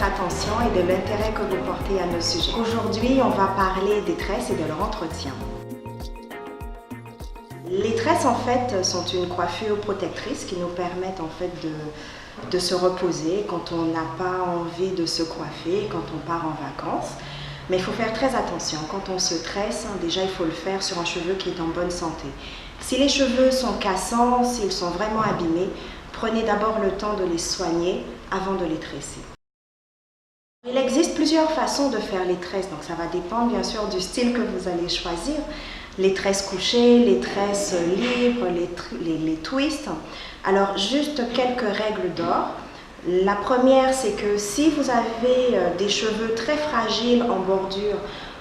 votre attention et de l'intérêt que vous portez à nos sujets. Aujourd'hui, on va parler des tresses et de leur entretien. Les tresses, en fait, sont une coiffure protectrice qui nous permettent en fait de se reposer quand on n'a pas envie de se coiffer, quand on part en vacances. Mais il faut faire très attention. Quand on se tresse, déjà, il faut le faire sur un cheveu qui est en bonne santé. Si les cheveux sont cassants, s'ils sont vraiment abîmés, prenez d'abord le temps de les soigner avant de les tresser. Il existe plusieurs façons de faire les tresses, donc ça va dépendre bien sûr du style que vous allez choisir. Les tresses couchées, les tresses libres, les twists. Alors juste quelques règles d'or. La première, c'est que si vous avez des cheveux très fragiles en bordure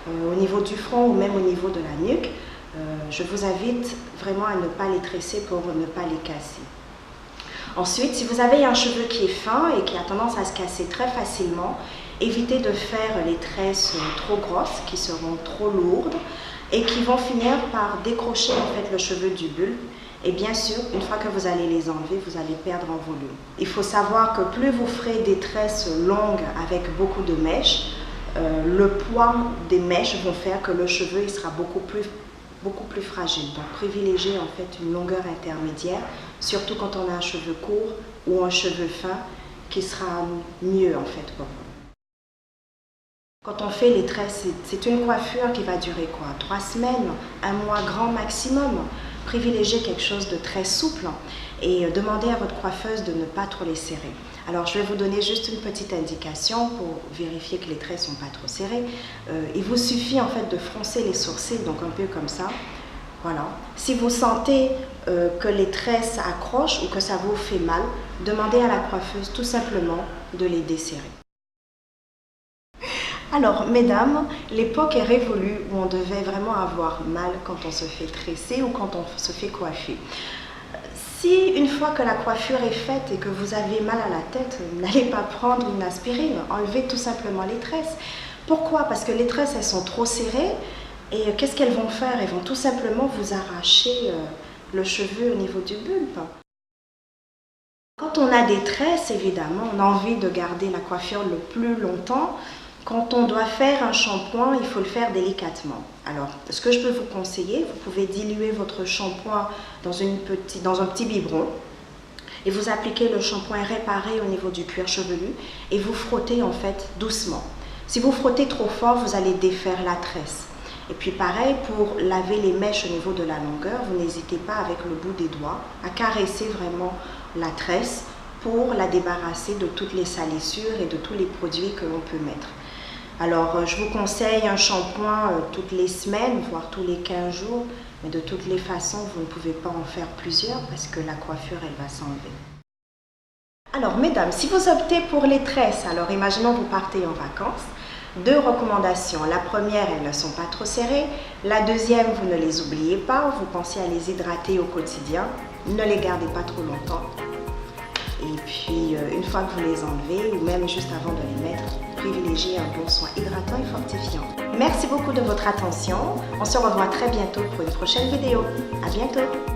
au niveau du front ou même au niveau de la nuque, je vous invite vraiment à ne pas les tresser pour ne pas les casser. Ensuite, si vous avez un cheveu qui est fin et qui a tendance à se casser très facilement, évitez de faire les tresses trop grosses qui seront trop lourdes et qui vont finir par décrocher en fait le cheveu du bulbe. Et bien sûr, une fois que vous allez les enlever, vous allez perdre en volume. Il faut savoir que plus vous ferez des tresses longues avec beaucoup de mèches, le poids des mèches vont faire que le cheveu il sera beaucoup plus fragile. Donc privilégiez en fait une longueur intermédiaire, surtout quand on a un cheveu court ou un cheveu fin, qui sera mieux en fait pour vous. Quand on fait les tresses, c'est une coiffure qui va durer quoi? 3 semaines, 1 mois grand maximum. Privilégiez quelque chose de très souple et demandez à votre coiffeuse de ne pas trop les serrer. Alors je vais vous donner juste une petite indication pour vérifier que les tresses ne sont pas trop serrées. Il vous suffit en fait de froncer les sourcils, donc un peu comme ça. Voilà. Si vous sentez que les tresses accrochent ou que ça vous fait mal, demandez à la coiffeuse tout simplement de les desserrer. Alors, mesdames, l'époque est révolue où on devait vraiment avoir mal quand on se fait tresser ou quand on se fait coiffer. Si une fois que la coiffure est faite et que vous avez mal à la tête, n'allez pas prendre une aspirine, enlevez tout simplement les tresses. Pourquoi? Parce que les tresses, elles sont trop serrées et qu'est-ce qu'elles vont faire? Elles vont tout simplement vous arracher le cheveu au niveau du bulbe. Quand on a des tresses, évidemment, on a envie de garder la coiffure le plus longtemps. Quand on doit faire un shampoing, il faut le faire délicatement. Alors, ce que je peux vous conseiller, vous pouvez diluer votre shampoing dans un petit biberon et vous appliquez le shampoing réparé au niveau du cuir chevelu et vous frottez en fait doucement. Si vous frottez trop fort, vous allez défaire la tresse. Et puis pareil, pour laver les mèches au niveau de la longueur, vous n'hésitez pas avec le bout des doigts à caresser vraiment la tresse pour la débarrasser de toutes les salissures et de tous les produits que l'on peut mettre. Alors, je vous conseille un shampoing toutes les semaines, voire tous les 15 jours, mais de toutes les façons, vous ne pouvez pas en faire plusieurs parce que la coiffure, elle va s'enlever. Alors, mesdames, si vous optez pour les tresses, alors imaginons vous partez en vacances, 2 recommandations. La première, elles ne sont pas trop serrées. La deuxième, vous ne les oubliez pas, vous pensez à les hydrater au quotidien. Ne les gardez pas trop longtemps. Et puis, une fois que vous les enlevez, ou même juste avant de les mettre, privilégiez un bon soin hydratant et fortifiant. Merci beaucoup de votre attention. On se revoit très bientôt pour une prochaine vidéo. À bientôt!